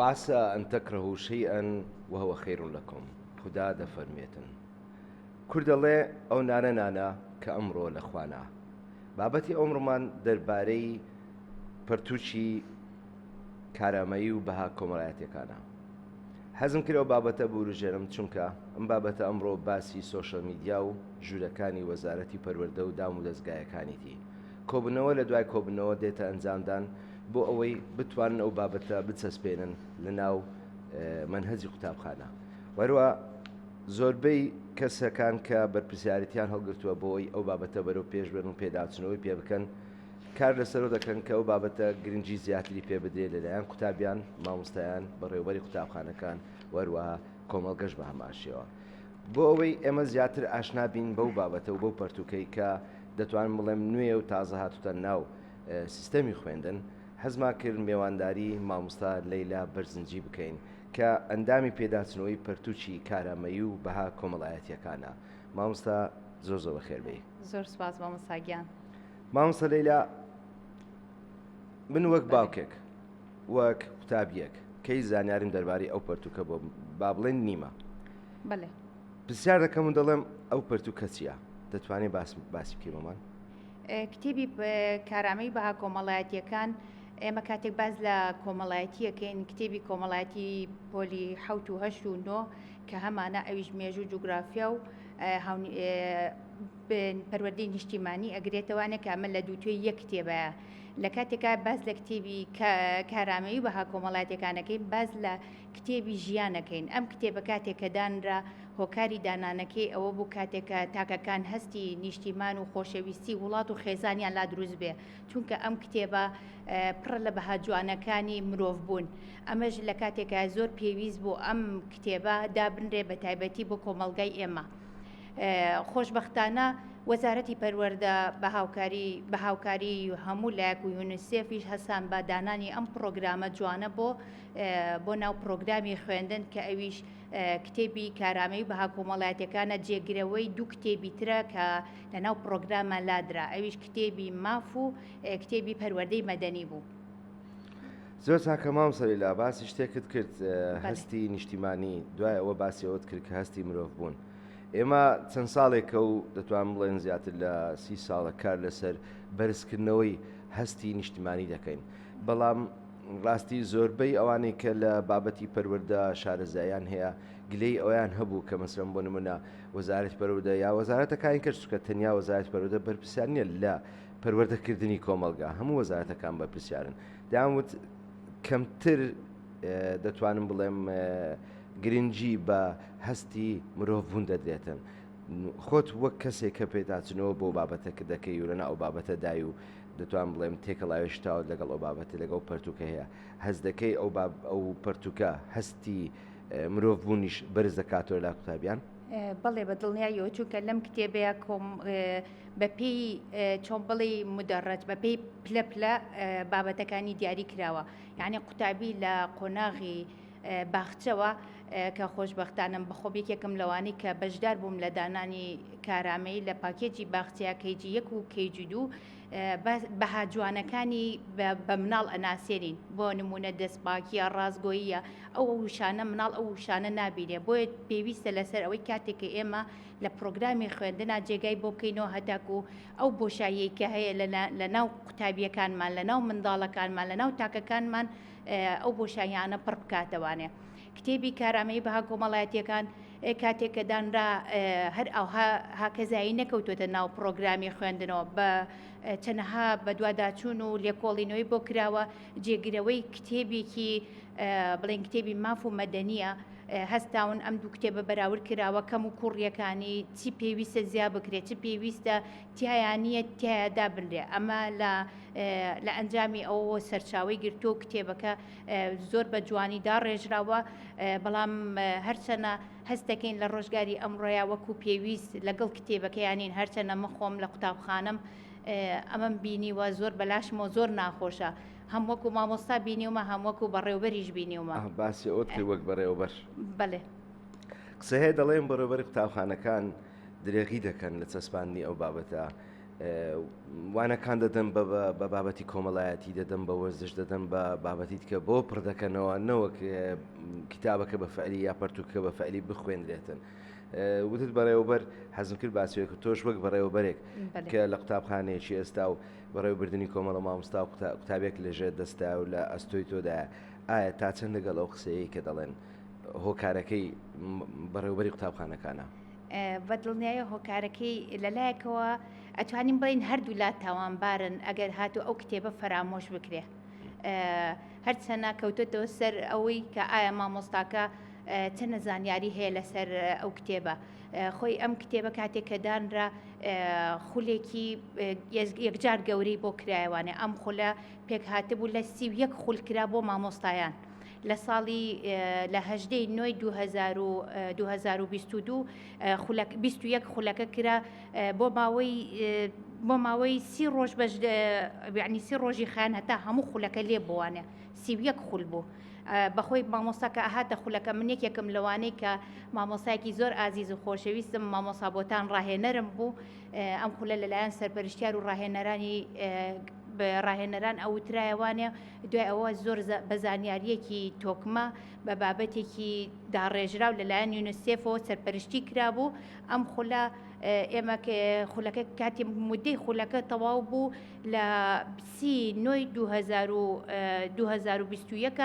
وعسى أن تكرهوا شيئا وهو خير لكم. خدا دەفەرمێتن کورد دەڵێ ئەو نانە کە ئەمڕۆ لە خوانە. بابەتی ئەمڕۆمان دەربارەی پەرتووچی کارامەیی و بەها کۆمەڵایەتیەکانە. حەزم کرد ئەو بابەتە بوروژێنم چونکە ئەم بابەتە ئەمڕۆ باسی سۆشەل میدیا و ژوورەکانی وەزارەتی پەروەردە و دام و دەستگایەکانیتی. کۆبنەوە لە دوای کۆبنەوە دێتە ئەنجامدان بۆ ئەوەی بتوانن ئەو بابەتە بچەسپێنن لە ناو منهەجی قوتابخانە. وەروە زۆربەی کەسەکان کە بەرپرسیارەتیان هەڵگرتووە بۆی ئەو بابەتە بەرەو پێشبرن و پێداچنەوەی پێ بکەن کار لەسەرۆ دەکەن کە ئەو بابەتە گرنگی زیاتری پێ بدرێ لەلایەن قوتابیان، مامۆستایان، بەڕێوەبەری قوتابخانەکان، وەروەها کۆمەڵگەش بە هەماشیەوە. بۆ ئەوەی ئێمە زیاتر ئاشنا بین بەو بابەتە و بەو پەرتوکەی کە دەتوانین بڵێم نوێ و تازە هاتوتە ناو سیستەمی خوێندن، حەزما کرد میێوانداری مامۆستا لەیلا بەرزنجی بکەین کە ئەندامی پێداچنەوەی پەرتووچی کارامەیی و بەها کۆمەڵایەتیەکانە. مامۆستا زۆر بەخێربێی. زۆر سوپاس مامۆستاگیان. مامۆستا لەیلا، من وەک باوکێک وەک قوتابیەک کەی زانیارم دەربارەی ئەو پەرتوکە بۆ با بڵێن نیمە. بەڵێ. پرسیار دەکەم و دەڵێم ئەو پەرتوکە چییە؟ دەتوانێت باسی بکەیمەمان؟ کتێبی کارامەی بەها کۆمەڵایەتیەکان ئێمە کاتێک باز لە کۆمەڵایەتیەکەین کتێبی کۆمەڵایەتی پۆلی 7 و 8 و 9 کە هەمانە ئەویش مێژوو جوگرافیا و پەروەردەی نیشتیمانی ئەگرێتەوانە کە ئەمە لە دووتوێی یەک کتێبەیە. لە کاتێکا باز لە کتێبی کارامەیی بەها کۆمەڵایەتیەکانەکەین باز لە کتێبی ژیانەکەین. ئەم کتێبە کاتێک کە دانرا هۆکاری دانانەکەی ئەوە بوو کاتێکە تاکەکان هەستی نیشتیمان و خۆشەویستی وڵات و خێزانیان لا دروست بێ، چونکە ئەم کتێبە پڕ لە بەها جوانەکانی مرۆڤ بوون. ئەمەش لە کاتێکە زۆر پێویست بوو ئەم کتێبە دابنرێ بە تایبەتی بۆ کۆمەڵگای ئێمە. خۆشبەختانە وەزارەتی پەروەردە بە هاوکاری هەموو لایەک و یونیسێفیش هەسان بە دانانی ئەم پرۆگرامە جوانە بۆ ناو پرۆگرامی خوێندن کە ئەویش کتێبی کارامەیی بەها کۆمەڵایەتیەکانە جێگرەوەی دوو کتێبی ترە کە لە ناو پرۆگرامە لادرا، ئەویش کتێبی ماف و کتێبی پەروەردەی مەدەنی بوو. زۆر چاکە مامۆستا لەیلا، باسی شتێکت کرد هەستی نیشتیمانی، دوای ئەوە باسی ئەوت کرد کە هەستی مرۆڤ بوون. ئێمە چەند ساڵێکە و دەتوان بڵێن زیاتر لە 30 ساڵە کار لەسەر بەرزکردنەوەی هەستی نیشتیمانی دەکەین، بەڵام ڕاستی زۆربەی ئەوانەی کە لە بابەتی پەروەردە شارەزاییان هەیە گلەی ئەویان هەبوو کە مەسەڵەن بۆ نمونە وەزارەتی پەروەردە یا وەزارەتەکانی کەس چونکە تەنیا وەزارەتی پەروەردە بەرپرسیار نییە لە پەروەردەکردنی کۆمەڵگا، هەموو وەزارەتەکان بەرپرسیارن. دەیانوت کەمتر دەتوانم بڵێم گرنگی بە هەستی مرۆڤ بوون دەدرێتن. خۆت وەک کەسێک کە پێداچنەوە بۆ بابەتەکە دەکەی و لەنا ئەو بابەتە دای و دەتوان بڵێم تێکەڵاوێشتاوت لەگەڵ ئەو بابەتە لەگەڵ پەرتوکە هەیە، هەز دەکەی ئەو پەرتوکە هەستی مرۆڤ بوونیش بەرز دەکاتەوە لا قوتابیان؟ بەڵێ بە دڵنیاییەوە، چونکە لەم کتێبەیە بەپێی چۆن بڵێ مدەڕەج بەپێی پلە بابەتەکانی دیاری کراوە. یعنی قوتابی لە قۆناغی باخچەوە کە خۆشبەختانم بەخۆ یەکێکم لەوانی کە بەشدار بووم لە دانانی کارامەی لە پاکێجی باخچەیە کەیجی 1 و کەیجی 2 بەها جوانەکانی بە مناڵ ئەناسێنین، بۆ نمونە دەستپاکیە، ڕازگۆییە، ئەو وشانە مناڵ ئەو وشانە نابینێ. بۆیە پێویستە لەسەر ئەوەی کاتێککە ئێمە لە پرۆگرامی خوێندنا جێگای بۆ بکەینەوە هەتاکو ئەو بۆشایی کە هەیە لە ناو قوتابیەکانمان، لە ناو منداڵەکانمان، لە ناو تاکەکانمان ئەو بۆشاییانە پڕ بکاتەوانێ. کتێبی کارامەیی بەها کۆمەڵایەتیەکان کاتێککە دانرا هەر هاکەزایی نەکەوتوتە ناو پرۆگرامی خوێندنەوە، بە چەنەها بە دوواداچوون و لێکۆڵینەوەی بۆ کراوە جێگرەوەی کتێبێکی بڵێن کتێبی ماف و مەدەنیە هەستاون ئەم دوو کتێبە بەراورد کراوە کەم و کوڕیەکانی چی پێویستە زیا بکرێت، چی پێویستە تایانە تایەدا بنرێ. ئەمە لە ئەنجامی ئەوە سەرچاوی گرتو و کتێبەکە زۆر بە جوانیدا ڕێژراوە، بەڵام هەرچەنە هەستەکەین لە ڕۆژگاری ئەمڕۆیە وەکو پێویست لەگەڵ کتێبەکەیانین، هەرچەنە مەخۆم لە قوتابخانەم ئەمەم بینیوە زۆر بەلاشمەوە زۆر ناخۆشە، هەم وەکو مامۆستا بینیومە، هەم وەکو بەڕێوەبەریش بینیومە. باسی ئەوت کرد وەک بەڕێوەبەر. بەڵێ. قسە هەیە دەڵێن بەڕێوەبەری قوتابخانەکان درێغی دەکەن لە چەسپاندنی ئەو بابەتە. وانەکان دەدەن بە بابەتی کۆمەڵایەتی دەدەن بە وەرزش دەدەن بە بابەتی کە بۆ پڕدەکەنەوە نەوەک کتابەکە بە فعلی یا پەرتوکە بە فعلی بخوێنرێتن. وتت بەڕێوەبەر حەزم کرد باسیێک تۆش وەک بەڕێوەبەرێک کە لە قوتابخانەیەکی ئێستا و بەڕێوەبردننی کۆمەڵە مامۆستا و قوتابێک لەژێر دەستا و لە ئەستۆی تۆدا ئایا تا چەند لەگەڵ ئەو قسەیە کە دەڵێن هۆکارەکەی بەڕێوەبەری قوتابخانەکانە؟ بە دڵنیایە هۆکارەکەی لەلایەکەوە ئەتوانین بڵین هەردوو لا تاوانبارن ئەگەر هاتو ئەو کتێبە فەرامۆش بکرێ. هەرچەنە کەوتێتەوە سەر ئەوەی کە ئایا مامۆستاکە چەنە زانیاری هەیە لەسەر ئەو کتێبە. خۆی ئەم کتێبە کاتێک کە دانرا خولێکی یەکجار گەورەی بۆ کرایوانێ ئەم خولە پێک هاتبوو لە 31 خولکرا بۆ مامۆستایان لە ساڵی لە 2022 21 خولەکە کرا بۆ ماوەی 30 ڕۆژ یعنی 30 ڕۆژی خیان هەتا هەموو خولەکە لێ بوانێ 31 خول بوو. بەخۆی مامۆستاکە ئاهاتە خولەکە من یەکێکم لەوانەی کە مامۆسایەکی زۆر ئازیز و خۆشەویستم مامۆسا بۆتان ڕاهێنەرم بوو. ئەم خولە لەلایەن سەرپەرشتیار و ڕاهێنەرانی ڕاهێنەران ئەوترایەوانێ دوای ئەوە زۆر بە زانیاریەکی تۆکمە بە بابەتێکی داڕێژرا و لەلایەن یونیسێفەوە سەرپەرشتی کرابوو. ئەم خولە ئێمە خولەکە کاتی مودەی خولەکە تەواو بوو لە 2021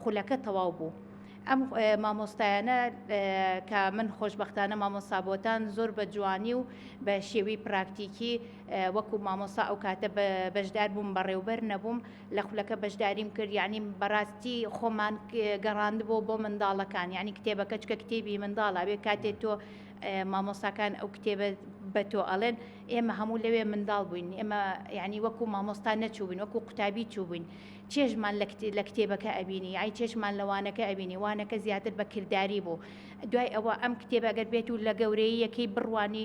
خولەکە تەواو بوو. ئەم مامۆستایانە کە من خۆشببختانە مامۆسابۆتان زۆر بە جوانی و بە شێوەی پراکتیکی وەکو مامۆسا ئەو کاتە بەشدار بووم بەڕێوبەر نەبووم لە خولەکە بەشداریم کرد یعنی بەڕاستی خۆمان گەڕاندبوو بۆ منداڵەکان یعنی کتێبەکە چکە کتێبی منداڵە بێ کاتێک تۆ مامۆساکان ئەو کتێبە بە تۆ ئەڵێن ئێمە هەموو لەوێ منداڵ بووین ئێمە یعنی وەکو مامۆستا نەچووبین وەکو قوتابی چووبین چێژمان لە کتێبەکە ئەبینی ئای چێشمان لەوانەکە ئەبینی وانەکە زیاتر بە کردداری بوو. دوای ئەوە ئەم کتێبە گەر بێت و لە گەورەی یەکەی بڕوانی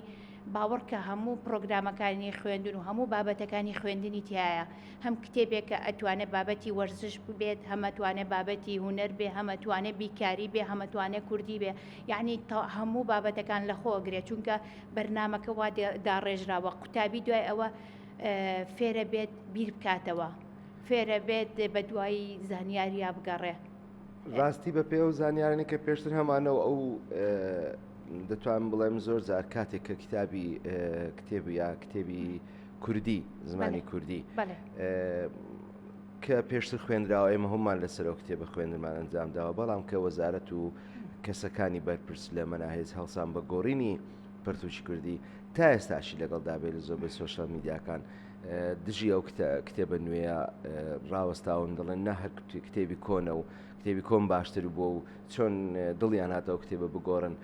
باوەڕکە هەموو پرۆگرامەکانی خوێندن و هەموو بابەتەکانی خوێندنی تایە هەم کتێبێکە ئەتوانێت بابەتی وەرزش بێت هەمەتوانێت بابەتی هوەر بێ هەمەتوانێت بیکاری بێ هەمەتوانێت کوردی بێ یعنی هەموو بابەتەکان لە خۆگرێت چونکە بەرنامەکە وا داڕێژراوە قوتابی دوای ئەوە فێرە بێت بیر بکاتەوە فێرە بێت بە دوایی زانیاریا بگەڕێ. ڕاستی بە پێ و زانیارانی کە پێشتر هەمانەوە ئەو دەتوانم بڵێم زۆر جار کاتێک کە کتێبی یا کتێبی کوردی زمانی کوردی کە پێشتر خوێنراوە ئێمە هەمومان لەسەرەوە کتێبە خوێندنمان ئەنجامداوە بەڵام کە وەزارەت و کەسەکانی بەرپرس لە مەناهێز هەڵسان بە گۆڕینی پەرتووکی کوردی تا ئێستاشی لەگەڵ دابێت لە زۆربەی سۆشیال میدیاکان دژی ئەو کتێبە نوێیە ڕاوەستاون دەڵێن نە هەر کتێبی کۆنە و کتێبی کۆم باشتر بووە و چۆن دڵیان هاتەوە کتێبە بگۆڕن.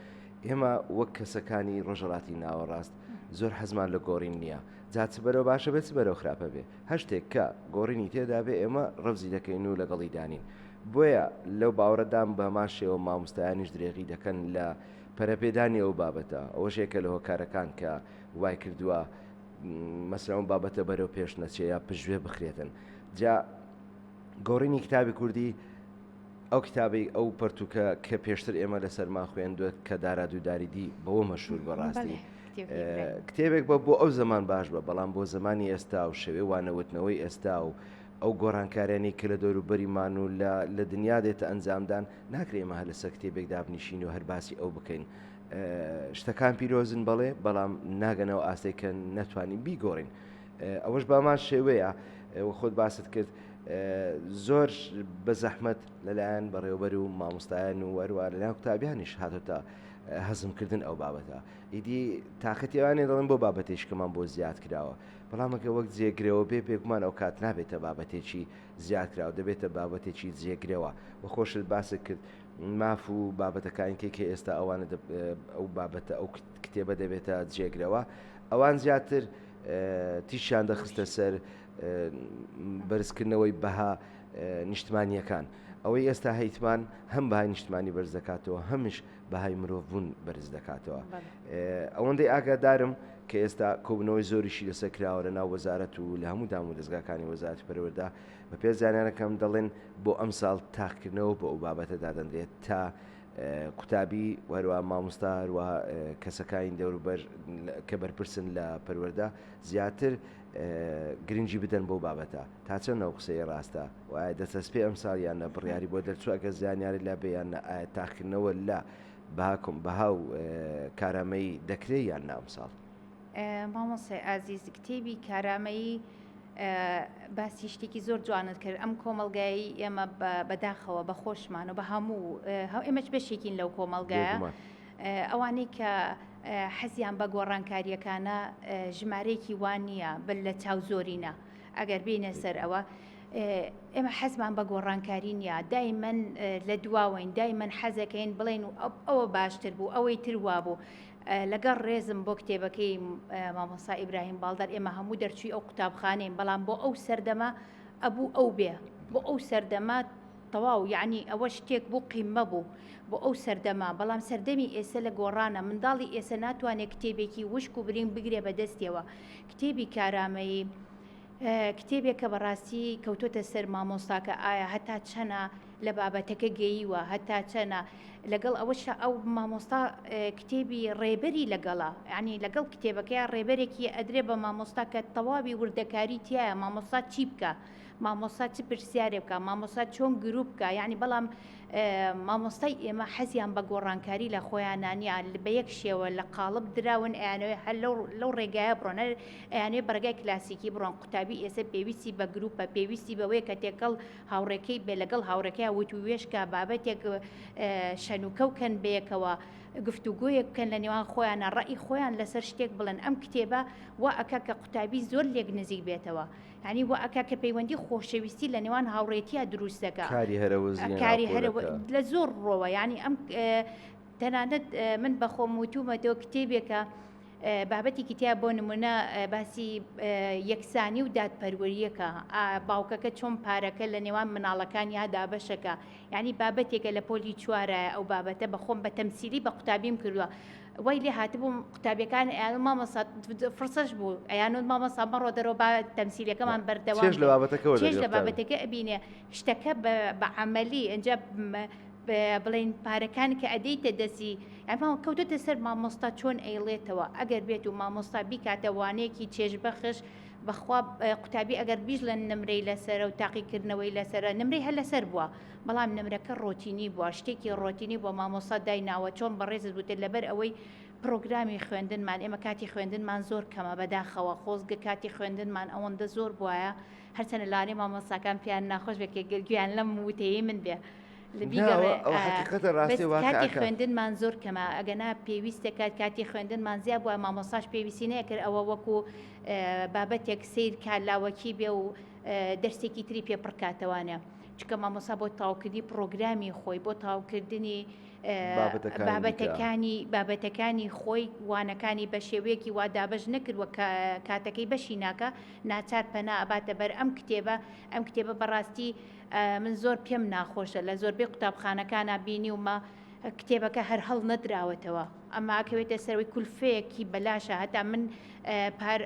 ئێمە وەک کەسەکانی ڕۆژەڵاتی ناوەڕاست زۆر حەزمان لە گۆڕین نییە جاچ بەرەو باشە بێت بەرەو خراپە بێ هەشتێک کە گۆڕینی تێدا بێ ئێمە ڕەوزی دەکەین و لەگەڵی دانین. بۆیە لەو باوەڕەدام بە ماشێەوە مامۆستایانیش درێغی دەکەن لە پەرەپێدانی ئەو بابەتە ئەوەشێکە لە هۆکارەکان کە وای کردووە مەسەڵەن بابەتە بەرەو پێش نەچێ یا پژوێ بخرێتن. جا گۆڕینی کتابی کوردی ئەو کتابی ئەو پەرتوکە کە پێشتر ئێمە لەسەرمان خوێندوێت کە دارادووداریدی بەوە مەشهور بەڕاستی کتێبێک بە بۆ ئەو زەمان باش بە بەڵام بۆ زمانی ئێستا و شێوێ وانەوتنەوەی ئێستا و ئەو گۆڕانکارانی کە لە دەوروبەریمان و لە دنیا دێتە ئەنجامدان ناکرێمە هە لەسەر کتێبێک دابنیشین و هەرباسی ئەو بکەین. شتەکان پیرۆزن بەڵێ بەڵام ناگەنەوە ئاستی کە نەتوانین بیگۆڕین. ئەوەش بامان شێوەیە خۆت باست کرد زۆر بە زەحمەت لەلایەن بەڕێوەبەر و مامۆستایان و وەروە لەلایەن قوتابیانیش هاتۆتە هەزمکردن ئەو بابەتە ئیدی تااقەتیوانێ دەڵێن بۆ بابەتێشکەمان بۆ زیاد کراوە بەڵامەکە وەک جێگرەوە بێگومان ئەو کات نابێتە بابەتێکی زیاد کراوە دەبێتە بابەتێکی جێگرەوە و خۆشت باست کرد ماف و بابەتەکانکێک ئێستا ئەوانە ئەو بابەتە ئەو کتێبە دەبێتە جێگرەوە ئەوان زیاتر تیشیان دەخستە سەر بەرزکردنەوەی بەها نیشتمانیەکان ئەوەی ئێستا هەیتمان هەم بەهای نیشتمانی بەرز دەکاتەوە هەمیش بەهای مرۆڤبوون بەرز دەکاتەوە. ئەوەندەی ئاگادارم کە ئێستا کۆبنەوەی زۆریشی لەسەر کراوە لە ناو وەزارەت و لە هەموو دام و دەستگاکانی وەزارەتی پەروەردە بە پێ زانیارەکەم دەڵێن بۆ ئەم ساڵ تاقیکردنەوە بۆ ئەو بابەتە دادەندرێت تا قوتابی وهروە مامۆستا هەروە کەسەکانی دەوروبەر کە بەرپرسن لە پەروەردە زیاتر گرنگی بدەن بۆ بابەتە تا چەند ئەو قسەی ڕاستە و ئایا دەسەسپێ ئەم ساڵیانە بڕیاری بۆ دەرچووەکە زانیاری لە بەیانە ئایا تاقیکردنەوە لە بەهاو کارامەی دەکرێت یان نا ئەم ساڵ؟ مامۆسای ئازیز کتێبی کارامەیی باسی شتێکی زۆر جوانت کرد ئەم کۆمەلگایی ئێمە بەداخەوە بە خۆشمان و بە هەموو ئێمەش بەشێکین لەو کۆمەلگایە ئەوانەی کە حەزیان بە گۆڕانکاریەکانە ژمارەیەکی وان نییە بل لە چاو زۆرینە ئەگەر بینە سەر ئەوە ئێمە حەزمان بە گۆڕانکاری نییە دایمەن لە دواوین دایمەن حەزەکەین بڵێن و ئەوە باشتر بوو ئەوەی تروا بوو لەگەڵ ڕێزم بۆ کتێبەکەی مامۆستا ئیبراهیم باڵدار ئێمە هەموو دەرچووی ئەو قوتابخانەین بەڵام بۆ ئەو سەردەما ئەبوو ئەو بێ بۆ ئەو سەردەما تەواو یعنی ئەوە شتێک بوو قیممە بوو بۆ ئەو سەردەما بەڵام سەردەمی ئێستا لە گۆڕانە منداڵی ئێستا ناتوانێت کتێبێکی وشک و برین بگرێ بەدەستیەوە کتێبی کارامەیی کتێبێکە بەڕاستی کەوتۆتە سەر مامۆستاکە ئایا هەتا چەنە لە بابەتەکە گەییوە هەتا چەنە لەگەڵ ئەوەش ئەو مامۆستا کتێبی ڕێبەری لەگەڵا ینی لەگەڵ کتێبەکەی ڕێبەرێکی ئەدرێ بە مامۆستا کە تەواوی وردەکاری تایە مامۆستا چی بکە مامۆستا چ پرسیارێ بکە مامۆستا چۆن گروپ بکە یعنی بەڵام مامۆستای ئێمە حەزیان بە گۆڕانکاری لە خۆیانانیان بە یەک شێوە لە قاڵب دراون ئەیانەوەی هەر لەو ڕێگایە بڕۆنە ئەیانێ بەرگای کلاسیکی بڕۆن قوتابی ئێستا پێویستی بە گروپە پێویستی بەوەی کە تێکەڵ هاوڕێکەی بێ لەگەڵ هاوڕێکەی وتوێشکە بابەتێک شەنوکەوکەن بەیەکەوە گفتوگویەک بکەن لە نێوان خۆیانە ڕەئی خۆیان لەسەر شتێک بڵێن ئەم کتێبە وا ئەکا کە قوتابی زۆر لێک نزیک بێتەوە ینی وا ئەکا کە پەیوەندی خۆشەویستی لە نێوان هاوڕێتیە دروست دەکە کاری هەرەوە لە زۆر ڕۆوە ینی ئەم تەنانەت من بەخۆم وتومەتەوە کتێبێکە بابەتێکی تیا بۆ نمونە باسی یەکسانی و دادپەروەریەکە باوکەکە چۆن پارەکە لە نێوان مناڵەکانی دابەشەکە ینی بابەتێکە لە پۆلی چوارە ئەو بابەتە بەخۆم بە تەمسیلی بە قوتابیم کردووە وای لێ هاتبووم قوتابیەکان ئەیان مامۆستا فرسەش بوو ئەیانوت مامۆستا بەڕۆ دەرەوە با تەمسیلەکەمان بەردەوام چێژ لە بابەتەکە ئەبینێ شتەکە بە عەمەلی ئەنجا بڵین پارەکان کە ئەدەیتە دەستی ئەمە کەوتۆتە سەر مامۆستا چۆن ئەیڵێتەوە ئەگەر بێت و مامۆستا بیکاتە وانەیەکی چێژبەخش بەخوا قوتابی ئەگەر بیژ لە نمرەی لەسەر و تاقیکردنەوەی لەسرە نمرەی هەر لەسەر بووە بەڵام نمرەکە ڕۆتینی بووە شتێکی ڕۆتینی بۆ مامۆستا دایناوە چۆن بەڕێزت بوتە لەبەر ئەوەی پرۆگرامی خوێندنمان ئێمە کاتی خوێندنمان زۆر کەمە بەداخەوە خۆزگە کاتی خوێندنمان ئەوەندە زۆر بووایە هەرچەنە لاانێ مامۆستاکان پیان ناخۆش بێت گویان لەم وتەیە من بێ کاتی خوێندنمان زۆر کەمە ئەگەنا پێویستە کاتی خوێندنمان زیاد بووە مامۆستاش پێویستی نەکرد ئەوە وەکو بابەتێک سیر کالاوەکی بێ و دەرسێکی تری پێ پڕکاتەوانە چکە مامۆستا بۆ تاوکردی پرۆگرامی خۆی بۆ تاوکردنی بابەتەکانی خۆی وانەکانی بە شێوەیەکی وا دابەش نەکردووە کاتەکەی بەشی ناکە ناچار پەنا ئەباتە بەر ئەم کتێبە بەڕاستی من زۆر پێم ناخۆشە لە زۆربەی قوتابخانەکانە بینی ومە کتێبەکە هەر هەڵ نەدراوەتەوە ئەمە ئەکەوێتە سەروی کولفەیەکی بەلاشە هەتا من پار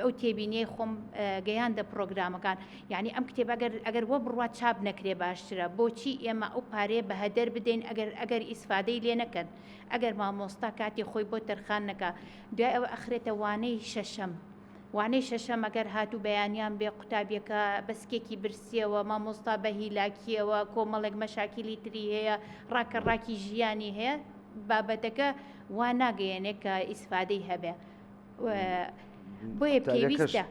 ئەو تێبینیەی خۆم گەیاندە پرۆگرامەکان یعنی ئەم کتێب ئەگەر وە بڕات چاپ نەکرێ باشترە بۆچی ئێمە ئەو پارەیە بە هەدەر بدەین ئەگەر ئیسفادەی لێ نەکەن ئەگەر مامۆستا کاتی خۆی بۆ تەرخان نەکە دوای ئەوە ئەخرێتە وانەی شەشەم ئەگەر هاتوو بەیانیان بێ قوتابیەکە بەسکێکی برسیەوە مامۆستا بە هیلاکیەوە کۆمەڵێک مەشاکیلی تری هەیە ڕاکەڕاکی ژیانی هەیە بابەتەکە وا ناگەیەنێت کە ئیسفادەی هەبێ بۆیە پێویستە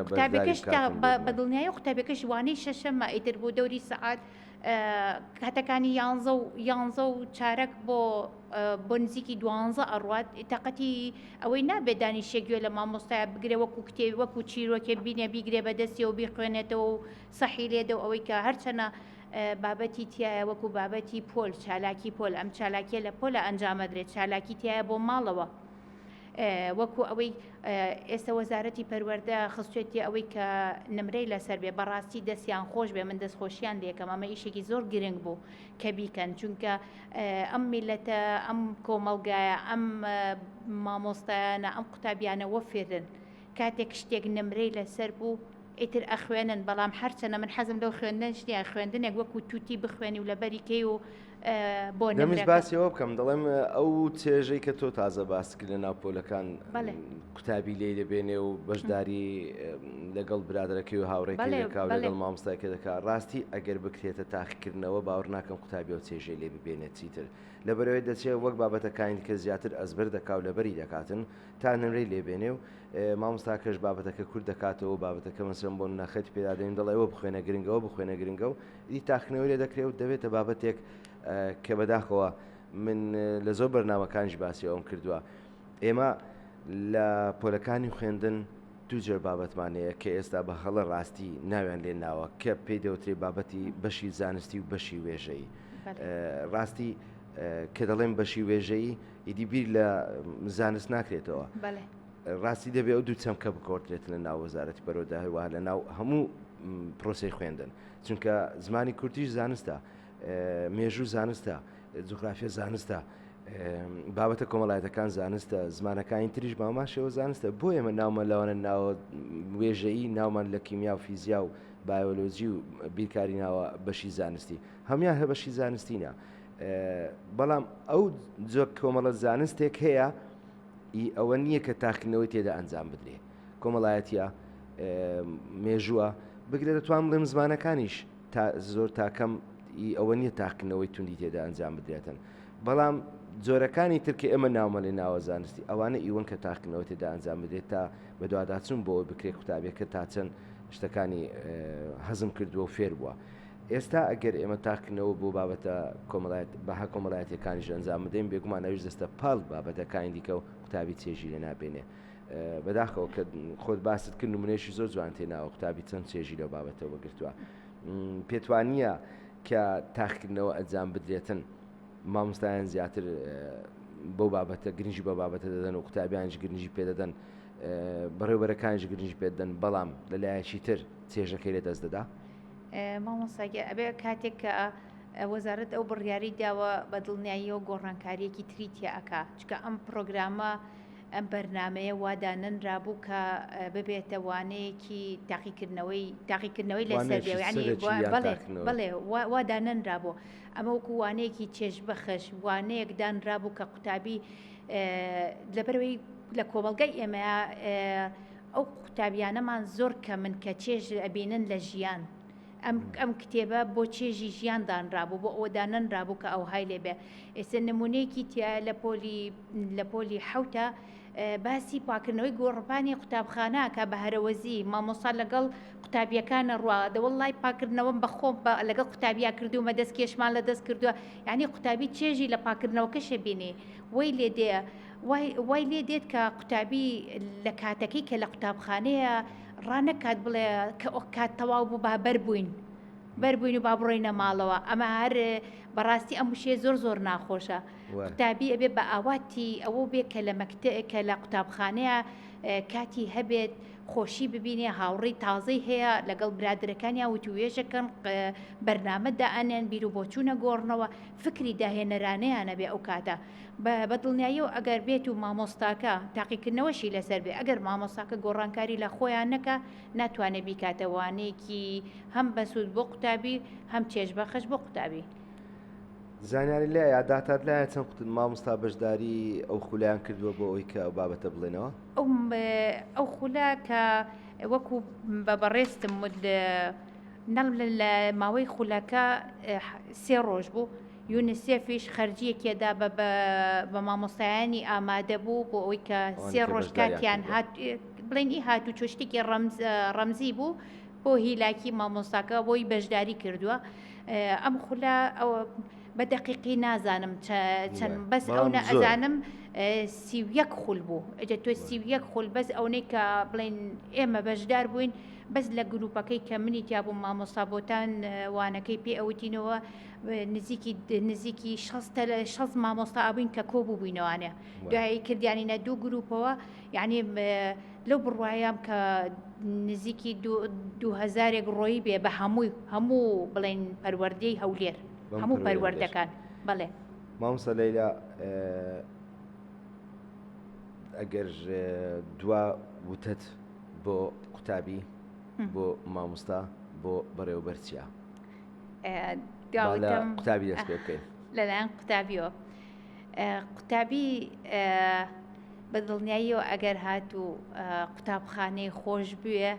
قوتابەکەش بە دڵنیایی قوتابەکەش وانەی شەشەمە ئیتر بۆ دەوری سەعات کاتەکانی یانزە و چارەک بۆ نزیکی 12 ئەڕوات تاقەتی ئەوەی نابێت دانیشتێکگوێ لە مامۆستایە بگرێ وەکو کتێب وەکو چیرۆکێ بینێ بیگرێ بەدەستی و بیخوێنێتەوە و سەحی لێدە ئەوەی کە هەرچەنە بابەتی تایە وەکو بابەتی پۆل چالاکی پۆل ئەم چالاکیە لە پۆلە ئەنجامەدرێت چالاکی تایە بۆ ماڵەوە وەکو ئەوەی ئێستا وەزارەتی پەروەردە خستوێتی ئەوەی کە نمرەی لەسەر بێ بەڕاستی دەستیان خۆش بێ من دەستخۆشیان لێکەم ئەمە ئیشێکی زۆر گرنگ بوو کە بیکەن چونکە ئەم میلەتە ئەم کۆمەڵگایە ئەم مامۆستایانە ئەم قوتابیانە وەفێرن کاتێک شتێک نمرەی لەسەر بوو ئیتر ئەخوێنن بەڵام هەرچەنە من حەزم لەو خوێندن شتیان خوێندنێک وەکو تووتی بخوێنی و لەبەریکەی و بۆ دەمیش نمرەکە. باسیەوە بکەم دەڵێم ئەو چێژەی کە تۆ تازە باس کرد لە ناوپۆلەکان بەڵێ. کوتابی لێ دەبێنێ و بەشداری لەگەڵ برادەکەی و هاوڕێکی بەڵێ، دەکا و بەڵێ. لەگەڵ مامۆستایەکە دەکات ڕاستی ئەگەر بکرێتە تاقیکردنەوە باوەڕ ناکەم قوتابی و چێژەی لێ ببێنێت چیتر لەبەرەوەی دەچێت وەک بابەتەکانی کە زیاتر ئەزبەر دەکا و لەبەری دەکاتن تا نمرەی لێبێنێ و مامۆستاکەش بابەتەکە کورد دەکاتەوە بابەتەکە مەسەڵەن بۆ ناخەت پێدادەین دەڵێەوە بخوێنە گرنگەوە بخوێنە گرنگە و دی تاقنەوەی لێ دەکرێت و دەبێتە بابەتێک کە بەداخەوە من لە زۆر بەرنامەکانیش باسی ئەوم کردووە ئێمە لە پۆلەکانی خوێندن دووجێر بابەتمانەیە کە ئێستا بە هەڵە ڕاستی ناویان لێ ناوە کە پێی دەوترێت بابەتی بەشی زانستی و بەشی وێژەی ڕاستی کە دەڵێن بەشی وێژەی ئیدی بیر لە زانست ناکرێتەوە ڕاستی دەبێت ئەو دوو چەمکە بکۆڕێت لە ناو وەزارەتی بەرەوەدا هەروەها لە ناو هەموو پرۆسی خوێندن چونکە زمانی کورتیش زانستە مێژوو زانستە جوغرافیا زانستە بابەتە کۆمەڵایەتەکان زانستە زمانەکانی تریش ماماشەوە زانستە بۆ ئێمە ناومە لەوانە ناوە وێژەیی ناومان لە کیمیا و فیزیا و بایۆلۆژی و بیرکاری ناوە بەشی زانستی هەمان هە بەشی زانستینە بەڵام ئەو جۆ کۆمەڵە زانستێک هەیە ئەوە نییە کە تاقینەوەی تێدا ئەنجام بدرێ کۆمەڵایەتە مێژووە بگرێت دەتوان بڵێم زمانەکانیش تا زۆر تاکەم ئەوە نییە تاقینەوەی توندی تێدا ئەنجام بدرێتن بەڵام جۆرەکانی ترکە ئێمە ناومە لێ ناوە زانستی ئەوانە ئیوەن کە تاقینەوەی تێدا ئەنجام بدرێت تا بە دوواداچوون بۆ ئەوی بکرێت قوتابیەکە تا چەند شتەکانی هەزم کردووە و فێر بووە ئێستا ئەگەر ئێمە تاقینەوە بۆ بابەتە کۆمەڵایەت بەها کۆمەڵایەتەکانیش ئەنجام بدەین بێگومان ئەویش دەستە پاڵ بابەتەکانی دیکە و قوتابی چێژی لێ نابێنێ بەداخەوە کە خۆت باست کرد و منێشی زۆر جوان تێناوە قوتابی چەند چێژی لەو بابەتەوە گرتووە پێتوانیە کە تاقیکردنەوە ئەنجام بدرێتن مامۆستایان زیاتر بۆ بابەتە گرنگی بە بابەتە دەدەن و قوتابیانش گرنگی پێدەدەن بەڕێوبەرەکانیش گرنگی پێدەن بەڵام لەلایەکی تر چێژەکەی لێ دەست دەدا مامۆستاگە ئەبێ کاتێک کە وەزارەت ئەو بڕیاری داوە بە دڵنیاییەوە گۆڕانکاریەکی تری تیاکە چکە ئەم پرۆگرامە ئەم بەرنمەیە واداننرا بوو کە ببێتە وانەیەکی تاقیکردنەوەی لەسەر بڵێ واداننرا بوو ئەمە وەکو وانەیەکی چێژ بەخش وانەیەک دانرا بوو کە قوتابی لەبەرەوەی لە کۆمەڵگەی ئێمە ئەو قوتابیانەمان زۆر کە من کە چێژ ئەبینن لە ژیان ئەم کتێبە بۆ چێژی ژیان دانرابوو بۆ ئەوەداننرابوو کە ئەو های لێبێ ئێستا نمونەیەکی تیا لە پۆلی حوتە باسی پاکردنەوەی گۆڕپانی قوتابخانە کە بە هەرەوەزی مامۆستا لەگەڵ قوتابیەکانە ڕوا دەوەڵای پاکردنەوە بەخۆم لەگەڵ قوتابیا کردومە دەست کێشمان لە دەست کردووە یعنی قوتابی چێژی لە پاکردنەوەکەشە بینێ وی لێ دێ وای لێ دێت کە قوتابی لە کاتەکەی کە لە قوتابخانەیە ڕانەکات بڵێ کە کات تەواو بوو با بەربووین و با بڕۆینە ماڵەوە ئەمە هەر بەڕاستی ئەم وشێ زۆر ناخۆشە قوتابی ئەبێ بە ئاواتی ئەوە بێ کە لە قوتابخانەیە کاتی هەبێت خۆشی ببینێ هاوڕێی تازەی هەیە لەگەڵ برادرەکانیان وتوێژەکەن بەرنامەدا ئەنێن بیر و بۆچوونە گۆڕنەوە فکری داهێنەرانەیانە بێ ئەو کاتە بە دڵنیاییەوە ئەگەر بێت و مامۆستاکە تاقیکردنەوەشی لەسەر بێ ئەگەر مامۆستاکە گۆڕانکاری لە خۆیان نەکە ناتوانێت بیکاتەوانەیەکی هەم بەسوود بۆ قوتابی هەم چێژ بەخش بۆ قوتابی زانیاری لایە داتات لایە چەند مامۆستا بەشداری ئەو خولایان کردووە بۆ ئەوی کە ئەو بابەتە بڵێنەوە ئەو خولا کە وەکو بەڕێستم لە ماوەی خولەکە 3 ڕۆژ بوو یونیسێفیش خەرجیەکێدا بە مامۆستایانی ئامادە بوو بۆ ئەوی کە 3 ڕۆژ کاتیان بڵێنی هاتوو چۆشتێکی ڕەمزی بوو بۆ هیلاکی مامۆستاکە بۆی بەشداری کردووە ئەم خولا بە دقیقی نازانم چەند بەس ئەوە ئەزانم 31 خول بوو ئەجە تۆ 31 خول بەس ئەوەی کە بڵێن ئێمە بەشدار بووین بەس لە گروپەکەی کە منی تیا بوو مامۆستا بۆتان وانەکەی پێ ئەوتینەوە نزیکی 6 مامۆستا ئابووین کە کۆ بووبووینەوانێ دوایی کردیانینە 2 گروپەوە یعنی لەو بڕوایم کە نزیکی 2000 ڕۆیی بێ بە هەموو بڵێن پەروەردەی هەولێر هەموو پەروەردەکان بڵێ مامۆستا لەیلا ئەگەر دوا وتت بۆ قوتابی بۆ مامۆستا بۆ بەڕێوەبەرچیا قوتابی دەست پێ بکەین لەلایەن قوتابیەوە قوتابی بەدڵنیاییەوە ئەگەر هاتوو قوتابخانەی خۆش بوێ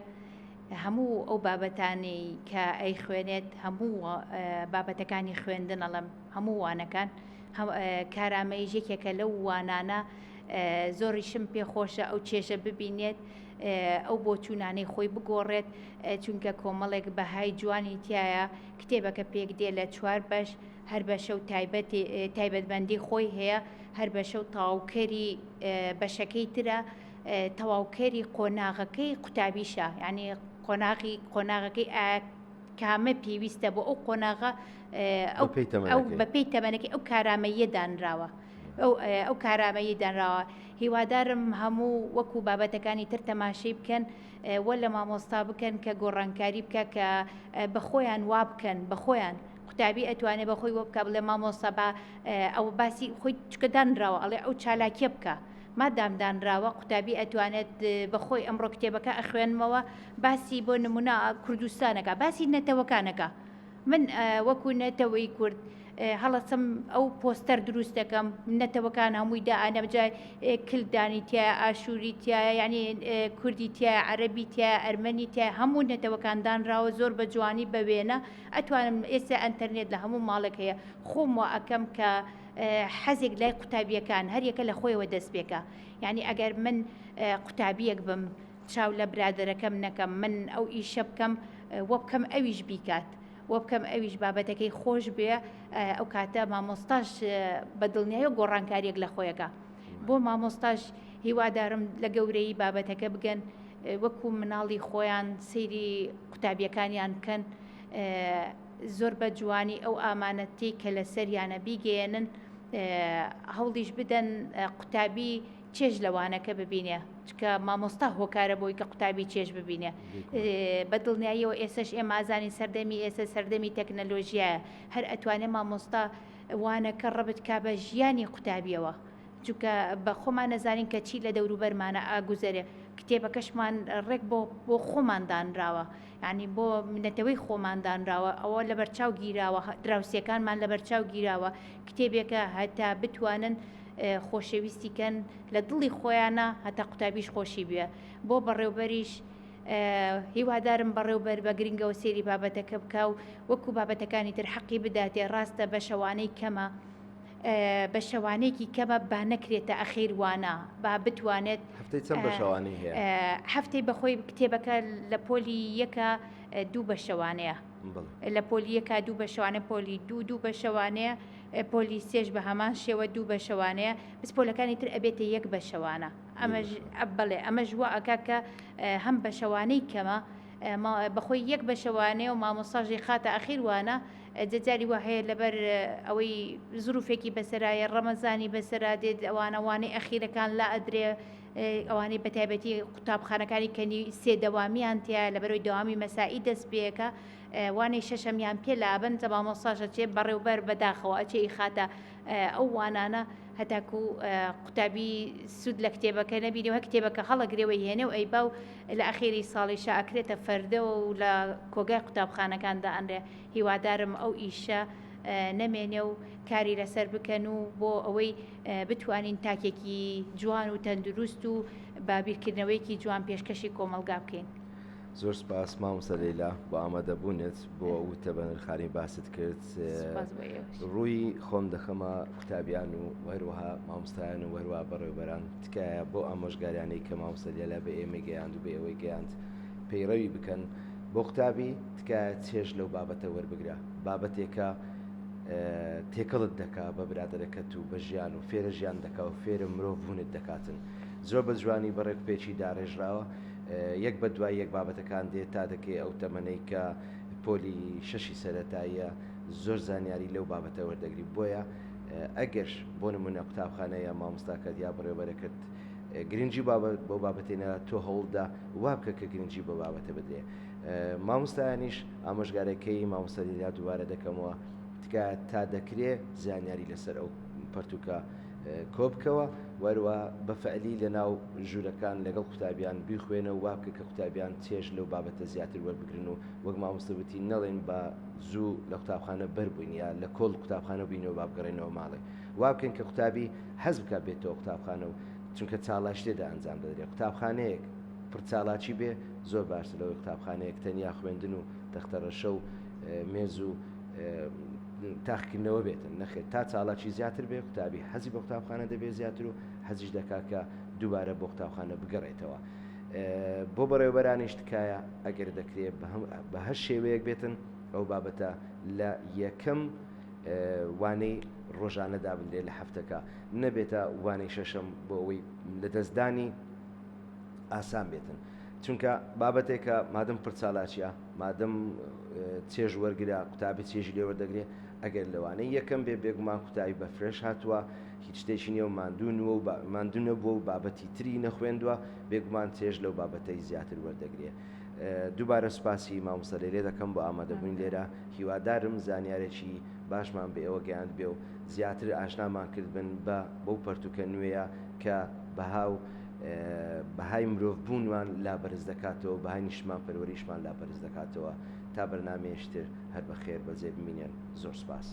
هەموو ئەو بابەتانی کە ئەی خوێنێت هەموو بابەتەکانی خوێندن ئەڵم هەموو وانەکان کارامەیی یەکێکە لەو وانانە زۆریشم پێخۆشە ئەو چێژە ببینێت ئەو بۆ چوونانەی خۆی بگۆڕێت چونکە کۆمەڵێک بەهای جوانی تایە کتێبەکە پێک دێ لە 4 بەش هەر بەشە و تایبەتبەندی خۆی هەیە هەر بەشە و تەواوکەری بەشەکەی ترە تەواوکەری قۆناغەکەی قوتابیشە یعنی قۆناغەکەی کامە پێویستە بۆ ئەو قۆناغە ئەو بەپێی تەمەنەکەی ئەو کارامەیە دانراوە ئەو کارامەیی دانراوە هیوادارم هەموو وەکو بابەتەکانی تر تەماشەی بکەن وە لە مامۆستا بکەن کە گۆڕانکاری بکە کە بەخۆیان وا بکەن بەخۆیان قوتابی ئەتوانێت بەخۆی وە بکە بڵێ مامۆستا بە ئەو باسی خۆی چکە دانراوە ئەڵێ ئەو چالاکیە بکە مادامدانراوە قوتابی ئەتوانێت بەخۆی ئەمڕۆ کتێبەکە ئەخوێنمەوە باسی بۆ نمونە کوردستانەکە باسی نەتەوەکانەکە من وەکو نەتەوەی کورد هەڵەسم ئەو پۆستەر دروست دەکەم نەتەوەکان هەمووی دائانە بجای کلدانی تایە ئاشووری تایە یعنی کوردی تایە عەرەبی تایە ئەرمەنی تایە هەموو نەتەوەکان دانراوە زۆر بە جوانی بەوێنە ئەتوانم ئێستا ئەنتەرنێت لە هەموو ماڵێک هەیە خۆم وا ئەەکەم کە حەزێک لای قوتابیەکان هەر یەکە لە خۆیەوە دەست پێکە یعنی ئەگەر من قوتابیەک بم چاو لە برادەرەکەم نەکەم من ئەو ئیشە بکەم وە بکەم ئەویش بیکات وە بکەم ئەویش بابەتەکەی خۆش بێ ئەو کاتە مامۆستاش بەدڵنیایە گۆڕانکاریەک لە خۆیەکە بۆ مامۆستاش هیوادارم لە گەورەی بابەتەکە بگەن وەکو مناڵی خۆیان سەیری قوتابیەکانیان بکەن زۆر بە جوانی ئەو ئامانەتی کە لە سەریانە بیگەێنن هەوڵیش بدەن قوتابی چێژ لەوانەکە ببینێ چکە مامۆستا هۆکارە بۆی کە قوتابی چێژ ببینێ بەدڵنیاییەوە ئێسش ئێمە ئازانی سەردەمی ئێستا سەردەمی تەکنەلۆژیایە هەر ئەتوانێت مامۆستا وانەکە ڕەبت کا بە ژیانی قوتابیەوە چونکە بە خۆمان نەزانین کە چی لە دەوروبەرمانە ئاگوزەرێ کتێبەکەشمان ڕێک بۆ خۆمان دانراوە ینی بۆ منەتەوەی خۆمان دانراوە ئەوە لە بەرچاو گیراوە دراوسەکانمان لە بەرچاو گیراوە کتێبێکە هەتا بتوانن خۆشەویستیکەن لە دڵی خۆیانە هەتا قوتابیش خۆشی بێ بۆ بەڕێوبەریش هیوادارم بەڕێوبەر بە گرنگەوە سێری بابەتەکە بکە و وەکو بابەتەکانی تر حەقی بداتێ ڕاستە بە شەوانەی کەمە بە شەوانەیەکی کەمە با نەکرێتە ئەخیروانە با بتوانێت هەفتەی چەند بە شەوانەی هەیە هەفتەی بەخۆی کتێبەکە لە پۆلی یەکە 2 بە شەوانەیە لە پۆلی یەکە 2 بە شەوانە پۆلی 2 بە شەوانەیە پۆلی سێش بە هەمان شێوە 2 بە شەوانەیە بس پۆلەکانی تر ئەبێتە 1 بە شەوانە بڵێ ئەمەش وە ئەکا کە هەم بە شەوانەی کەمە بەخۆی 1 بە شەوانەیە و مامۆستاژی خاتە ئەخیروانە جەجاری وە هەیە لەبەر ئەوەی زروفێکی بەسەرایە ڕەمەزانی بەسەرا دێت ئەوانەوانەی ئەخیرەکان لا ئەدرێ ئەوانەی بەتایبەتی قوتابخانەکانی کەنی سێ دەوامیان تایە لەبەرەوەی دەوامی مەسائی دەست پێەکە وانەی شەشەمیان پێ لابن جە مامۆستاژە چێ بەڕێوبەر بەداخەوە ئەچێی خاتە ئەو وانانە هەتاکو قوتابی سود لە کتێبەکە نەبینەوە کتێبەکە هەڵەگرێەوەی هێنێ و ئەی باو لە ئەخێری ساڵی شاکرێتە فەردەوە و لە کۆگای قوتابخانەکاندا ئەنرێ هیوادارم ئەو ئیشە نەمێنێ و کاری لەسەر بکەن و بۆ ئەوەی بتوانین تاکێکی جوان و تەندروست و بابیرکردنەوەیکی جوان پێشکەشی کۆمەلگا بکەین. زۆر سپاس مامۆستا لەیلا بۆ ئامادەبوونت بۆ وتە بەنرخانی باست کرد ڕووی خۆم دەخەمە قوتابیان و وەروەها مامۆستایان و وەروە بەڕێوبەران تکایە بۆ ئامۆژگاریانەی کە مامۆستا لەیلا بە ئێمە گەیاند و بە ئەوەی گەیاند پەیڕەوی بکەن بۆ قوتابی تکایە چێژ لەو بابەتە وەربگرە بابەتێکە تێکەڵت دەکا بە برادەرەکەت و بە ژیان و فێرە ژیان دەکا و فێرە مرۆڤ بوونت دەکاتن زۆر بە جوانی بەڕێک پێچی داڕێژراوە یەک بە دوای یەک بابەتەکان دێت تا دەکەی ئەو تەمەنەی کە پۆلی شەشی سەرەتاییە زۆر زانیاری لەو بابەتە وەردەگری بۆیە ئەگەر بۆ نمونە قوتابخانەیە مامۆستاکەت یا بڕێوەبەرەکەت گرنگی بۆ بابەتێنە تۆ هەوڵدا وا بکە کە گرنگی بۆ بابەتە بدرێ مامۆستایانیش ئامۆژگارەکەی مامۆستا لەیلا دووبارە دەکەمەوە تکایە تا دەکرێ زانیاری لەسەر ئەو پەرتوکە کۆبکەوە وەروە بەفعلی لە ناو ژوورەکان لەگەڵ قوتابیان بیخوێنەوە وا بکە کە قوتابیان چێژ لەو بابەتە زیاتر وەربگرن و وەک مامۆستاوتی نەڵێن بە زوو لە قوتابخانە بەربووین یا لە کۆڵ قوتابخانە بینەوە با بگەڕێنەوە ماڵێ وا بکەن کە قوتابی حەز بکات بێتەوە قوتابخانە و چونکە چالاش تێدا ئەنجام دەدرێت قوتابخانەیەک پڕ چالاکی بێ زۆر باشتر لەوەی قوتابخانەیەک تەنیا خوێندن و تەختەڕەشە و مێز و تاقیکردنەوە بێتن نەخێت تا چالاکی زیاتر بێ قوتابی حەزی بە قوتابخانە دەبێت زیاتر و حەزیش دەکات کە دووبارە بۆ قوتابخانە بگەڕێتەوە. بۆ بەڕێوەبەرانیش تکایە ئەگەر دەکرێت بە هەر شێوەیەک بێتن ئەو بابەتە لە یەکەم وانەی ڕۆژانەدا بندێ لە هەفتەکە نەبێتە وانەی شەشەم بۆ ئەوەی لە دەستدانی ئاسان بێتن چونکە بابەتێکە مادەم پرچالاچیە مادەم چێژ وەرگرا قوتابی چێژی لێ وەردەگرێت ئەگەر لەوانەیە یەکەم بێ بێگومان قوتابی بە فرێش هاتووە هیچ شتێکی نیە و ماندوونە بووە و بابەتی تری نەخوێندووە بێگومان چێژ لەو بابەتەی زیاتر وەردەگرێت. دووبارە سوپاسی مامۆستا لێرێ دەکەم بۆ ئامادەبووین لێرە هیوادارم زانیارێکی باشمان بە ئێوە گەیاند بێ و زیاتر ئاشنامان کرد بن بە بەو پەرتوکە نوێیە کە بەهای مرۆڤ بوونمان لا بەرز دەکاتەوە بەهای نیشتمان پەروەریشمان لا بەرز دەکاتەوە تا بەرنامەیەشتر هەر بەخێر بەجێ بمینێن. زۆر سوپاس.